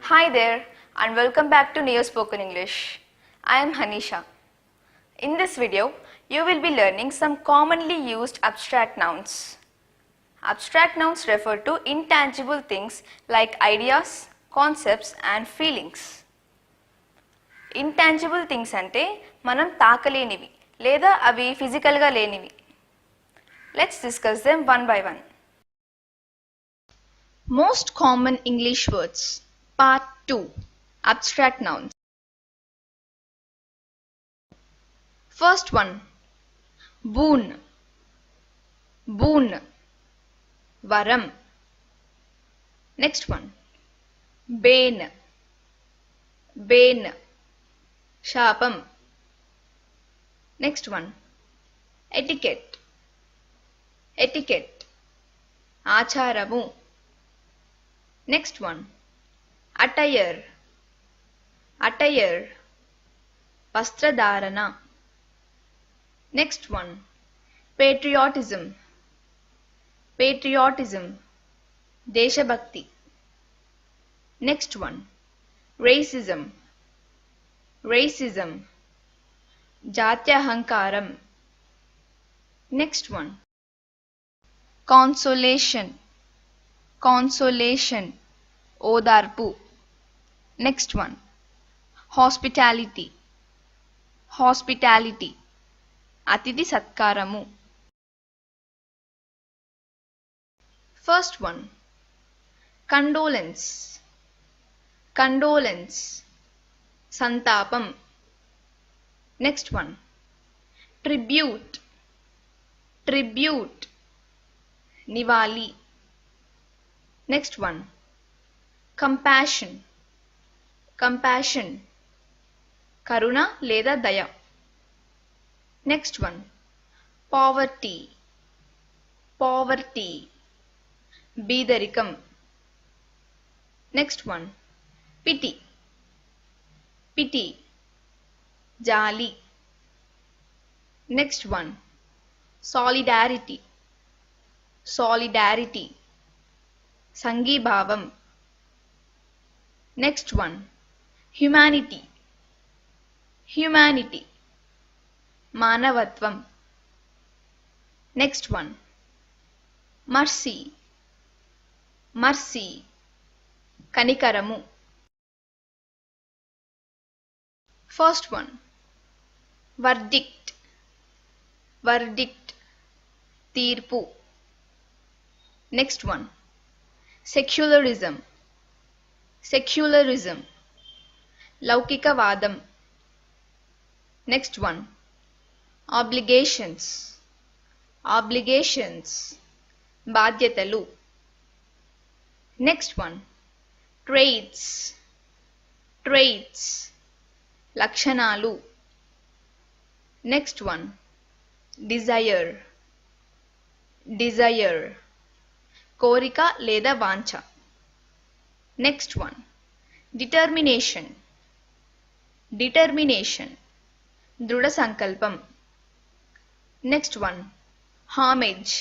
Hi there and welcome back to Neo Spoken English. I am Hanisha. In this video, you will be learning some commonly used abstract nouns. Abstract nouns refer to intangible things like ideas, concepts and feelings. Intangible things అంటే మనం తాకలేనివి లేదా అవి ఫిజికల్గా లేనివి. Let's discuss them one by one. Most common English words. Part 2. Abstract nouns. First one. Boon. Boon. Varam. Next one. Bane. Bane. Shapam. Next one. Etiquette. Etiquette. Acharamu. Next one. Attire. Attire. Vastradharana. Next one. Patriotism. Patriotism. Deshabhakti. Next one. Racism. Racism. Jatyahankaram. Next one. Consolation. Consolation. Odarpu. Next one. Hospitality. Hospitality. Atidhi satkaramu. First one. Condolence. Condolence. Santapam. Next one. Tribute. Tribute. Nivali. Next one. Compassion. Compassion. Karuna లేదా దయ. Next one. Poverty. Poverty. బీదరికం. Next one. Pity. Pity. జాలి. Next one. Solidarity. Solidarity. సంఘీభావం. Next one. Humanity. Humanity. మానవత్వం. Next one. Mercy. Mercy. కనికరము. First one. Verdict. Verdict. తీర్పు. Next one. Secularism. Secularism. లౌకికవాదం. Next one. Obligations. Obligations. బాధ్యతలు. Next one. Traits. Traits. లక్షణాలు. Next one. Desire. Desire. కోరిక లేదా వాంఛ. Next one. Determination. Determination. దృఢ సంకల్పం. Next one. Homage.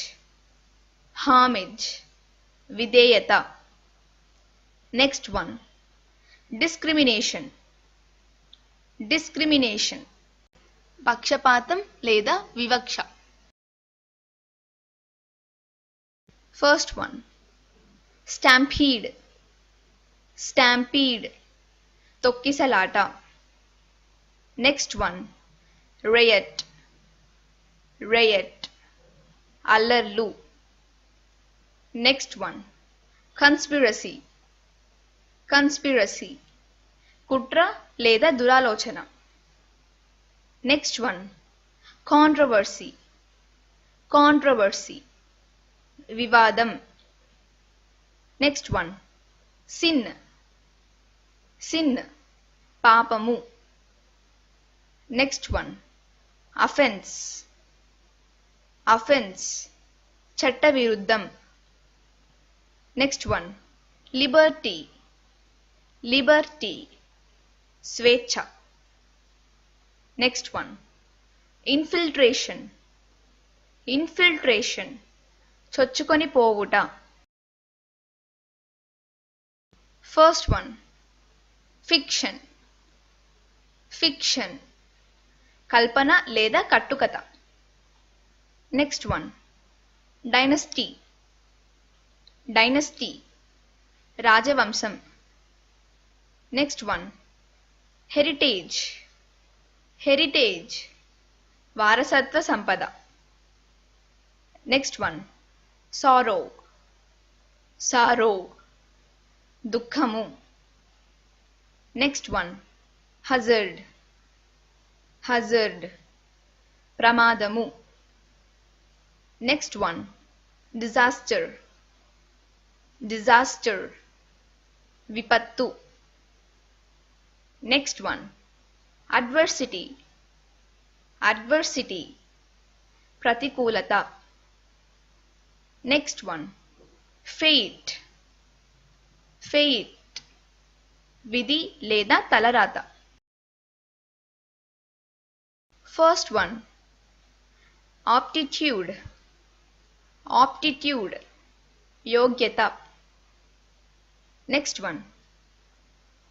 Homage. విధేయత. Next one. Discrimination. Discrimination. పక్షపాతం లేదా వివక్ష. First one. Stampede. Stampede. తొక్కిసలాట. Next one. Riot. Riot. అల్లర్లు. Next one. Conspiracy. Conspiracy. కుట్ర లేదా దురాలోచన. Next one. Controversy. Controversy. వివాదం. Next one. Sin. Sin. పాపము. Next one. Offense. Offense. చట్టవిరుద్ధం. Next one. Liberty. Liberty. స్వేచ్ఛ. Next one. Infiltration. Infiltration. చొచ్చుకొని పోవుట. First one. ఫిక్షన్ ఫిక్షన్ కల్పన లేదా కట్టుకథ. నెక్స్ట్ వన్ డైనస్టీ డైనస్టీ రాజవంశం. నెక్స్ట్ వన్ హెరిటేజ్ హెరిటేజ్ వారసత్వ సంపద. నెక్స్ట్ వన్ సారో సారో దుఃఖము. నెక్స్ట్ వన్ హజర్డ్ హజర్డ్ ప్రమాదము. నెక్స్ట్ వన్ డిజాస్టర్ డిజాస్టర్ విపత్తు. నెక్స్ట్ వన్ అడ్వర్సిటీ అడ్వర్సిటీ ప్రతికూలత. నెక్స్ట్ వన్ ఫేట్ ఫేట్ విధి లేదా తలరాత. ఫస్ట్ వన్ ఆప్టిట్యూడ్ ఆప్టిట్యూడ్ యోగ్యత. నెక్స్ట్ వన్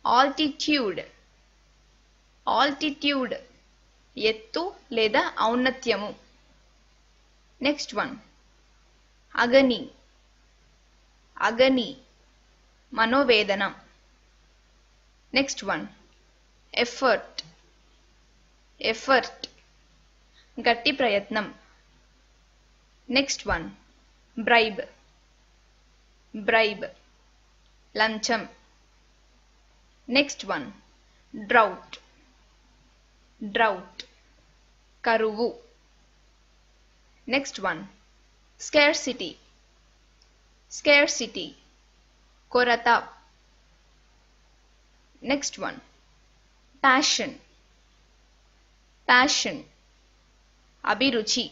ఆల్టిట్యూడ్ ఆల్టిట్యూడ్ ఎత్తు లేదా ఔన్నత్యము. నెక్స్ట్ వన్ అగని అగని మనోవేదన. నెక్స్ట్ వన్ ఎఫర్ట్ ఎఫర్ట్ గట్టి ప్రయత్నం. నెక్స్ట్ వన్ బ్రైబ్ బ్రైబ్ లంచం. నెక్స్ట్ వన్ డ్రౌట్ డ్రౌట్ కరువు. నెక్స్ట్ వన్ స్కేర్సిటీ స్కేర్సిటీ కొరత. నెక్స్ట్ వన్ ప్యాషన్ ప్యాషన్ అభిరుచి.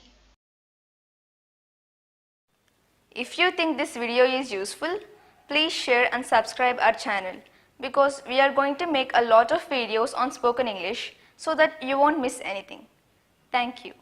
If you think this video is useful, please share and subscribe our channel because we are going to make a lot of videos on spoken English so that you won't miss anything. Thank you.